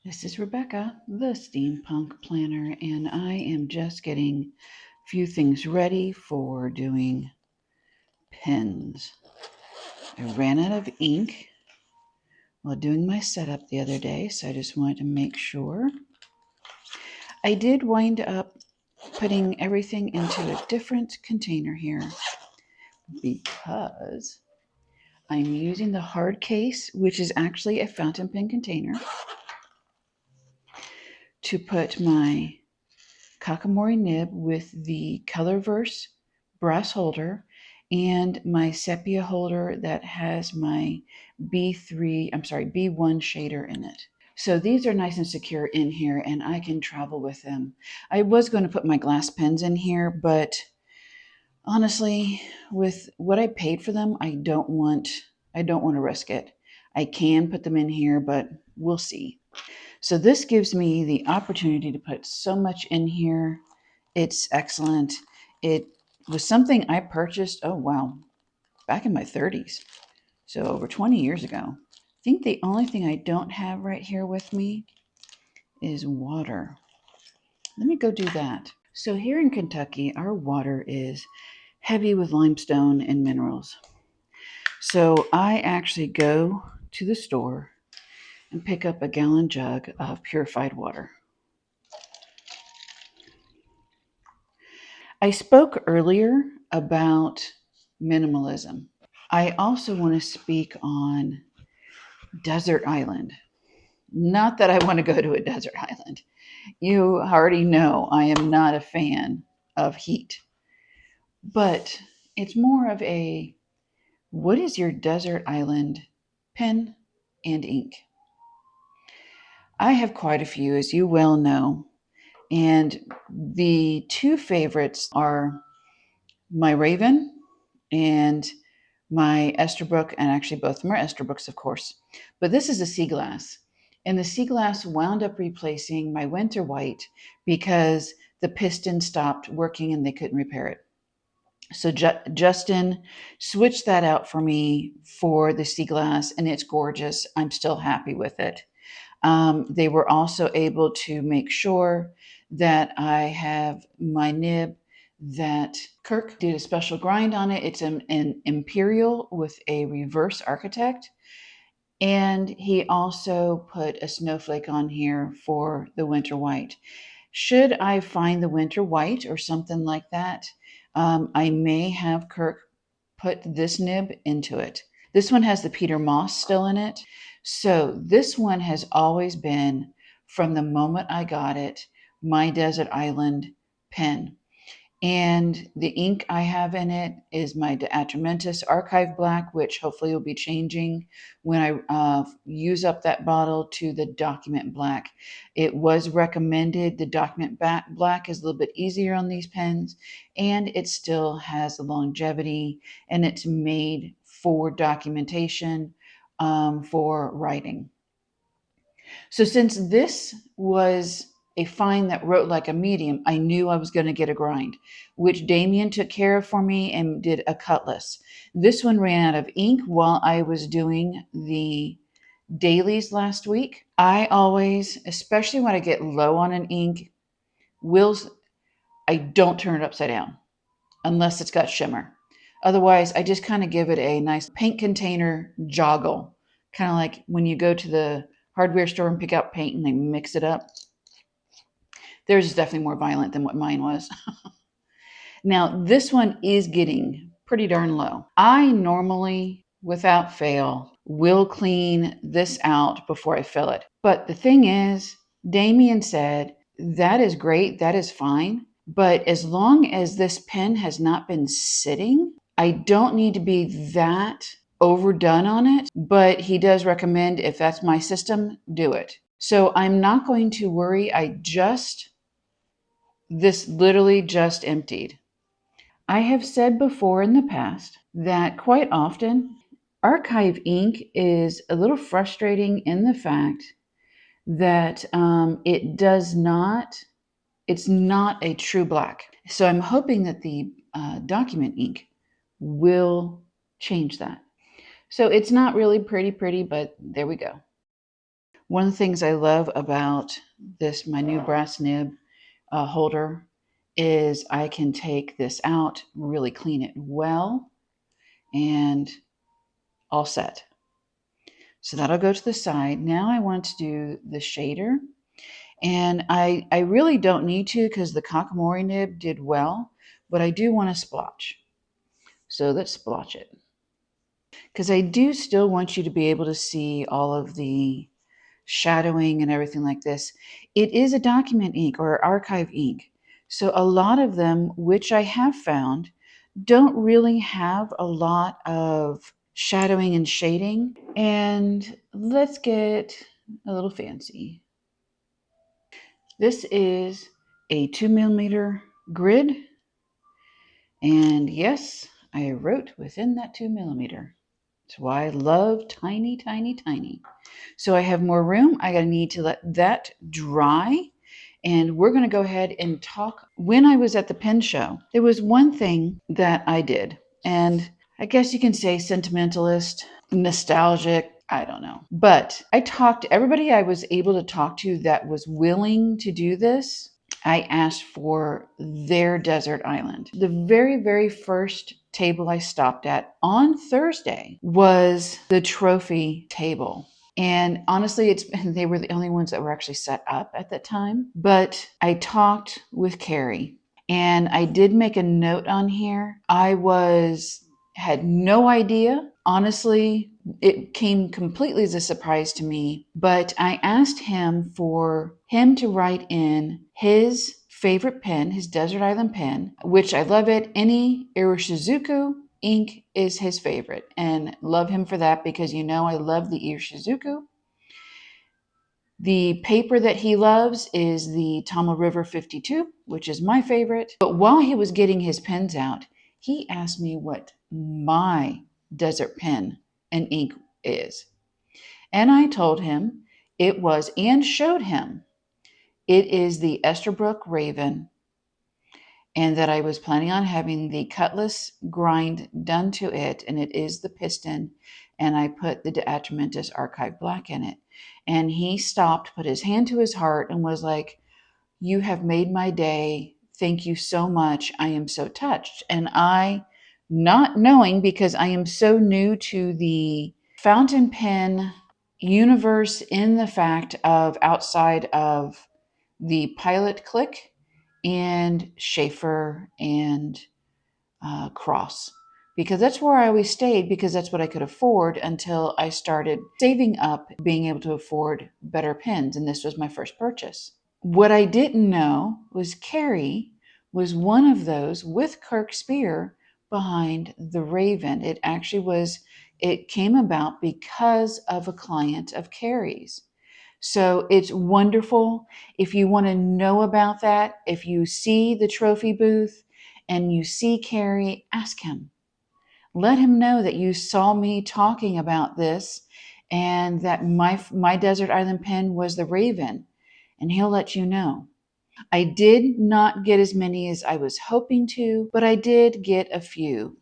This is Rebecca, the Steampunk Planner, and I am just getting a few things ready for doing pens. I ran out of ink while doing my setup the other day, so I just wanted to make sure. I did wind up putting everything into a different container here because I'm using the hard case, which is actually a fountain pen container, to put my Kakamori nib with the Colorverse brass holder and my sepia holder that has my B1 shader in it. So these are nice and secure in here and I can travel with them. I was going to put my glass pens in here, but honestly, with what I paid for them, I don't want to risk it. I can put them in here, but we'll see. So this gives me the opportunity to put so much in here. It's excellent. It was something I purchased, oh wow, back in my 30s. So over 20 years ago. I think the only thing I don't have right here with me is water. Let me go do that. So here in Kentucky, our water is heavy with limestone and minerals. So I actually go to the store and pick up a gallon jug of purified water. I spoke earlier about minimalism. I also want to speak on desert island. Not that I want to go to a desert island. You already know I am not a fan of heat. But it's more of a, what is your desert island pen and ink? I have quite a few, as you well know. And the two favorites are my Raven and my Esterbrook, and actually both of them are Esterbrook's, of course. But this is a sea glass. And the sea glass wound up replacing my winter white because the piston stopped working and they couldn't repair it. So Justin switched that out for me for the sea glass, and it's gorgeous. I'm still happy with it. They were also able to make sure that I have my nib that Kirk did a special grind on it. It's an Imperial with a reverse architect. And he also put a snowflake on here for the winter white. Should I find the winter white or something like that, I may have Kirk put this nib into it. This one has the Peter Moss still in it. So this one has always been, from the moment I got it, my desert island pen. And the ink I have in it is my De Atramentis Archive Black, which hopefully will be changing when I use up that bottle to the Document Black. It was recommended the Document Black is a little bit easier on these pens, and it still has the longevity, and it's made for documentation, for writing. So since this was a fine that wrote like a medium, I knew I was going to get a grind, which Damien took care of for me and did a cutlass. This one ran out of ink while I was doing the dailies last week. I always, especially when I get low on an ink, I don't turn it upside down unless it's got shimmer. Otherwise, I just kind of give it a nice paint container joggle, kind of like when you go to the hardware store and pick out paint and they mix it up. Theirs is definitely more violent than what mine was. Now, this one is getting pretty darn low. I normally, without fail, will clean this out before I fill it. But the thing is, Damien said, that is great, that is fine. But as long as this pen has not been sitting, I don't need to be that overdone on it. But he does recommend, if that's my system, do it. So I'm not going to worry. This literally just emptied. I have said before in the past that quite often archive ink is a little frustrating in the fact that it's not a true black. So I'm hoping that the document ink will change that. So it's not really pretty, but there we go. One of the things I love about this, my new brass nib holder, is I can take this out, really clean it well, and all set. So that'll go to the side. Now I want to do the shader. And I really don't need to because the Kakamori nib did well, but I do want to splotch. So let's splotch it. Because I do still want you to be able to see all of the shadowing and everything like this. It is a document ink or archive ink. So a lot of them, which I have found, don't really have a lot of shadowing and shading. And let's get a little fancy. This is a 2mm grid. And yes, I wrote within that 2mm. That's why I love tiny, tiny, tiny. So I have more room. I need to let that dry. And we're going to go ahead and talk. When I was at the pen show, there was one thing that I did. And I guess you can say sentimentalist, nostalgic, I don't know. But I talked to everybody I was able to talk to that was willing to do this. I asked for their desert island. The very, very first table I stopped at on Thursday was the trophy table. And honestly, they were the only ones that were actually set up at that time. But I talked with Carrie, and I did make a note on here. I had no idea. Honestly, it came completely as a surprise to me. But I asked him for him to write in his favorite pen, his Desert Island pen, which I love it. Any Iroshizuku ink is his favorite, and love him for that because I love the Iroshizuku. The paper that he loves is the Tama River 52, which is my favorite. But while he was getting his pens out, he asked me what my desert pen and ink is. And I told him it was, and showed him, it is the Esterbrook Raven, and that I was planning on having the cutlass grind done to it, and it is the piston, and I put the De Atramentis Archive Black in it. And he stopped, put his hand to his heart, and was like, "You have made my day. Thank you so much. I am so touched." And I, not knowing, because I am so new to the fountain pen universe in the fact of outside of the Pilot Click and Schaefer and Cross, because that's where I always stayed, because that's what I could afford until I started saving up, being able to afford better pens, and this was my first purchase. What I didn't know was Carrie was one of those with Kirk Spear behind the Raven. It came about because of a client of Carrie's. So it's wonderful. If you want to know about that, if you see the trophy booth and you see Carrie, ask him. Let him know that you saw me talking about this and that my Desert Island pen was the Raven, and he'll let you know. I did not get as many as I was hoping to, but I did get a few.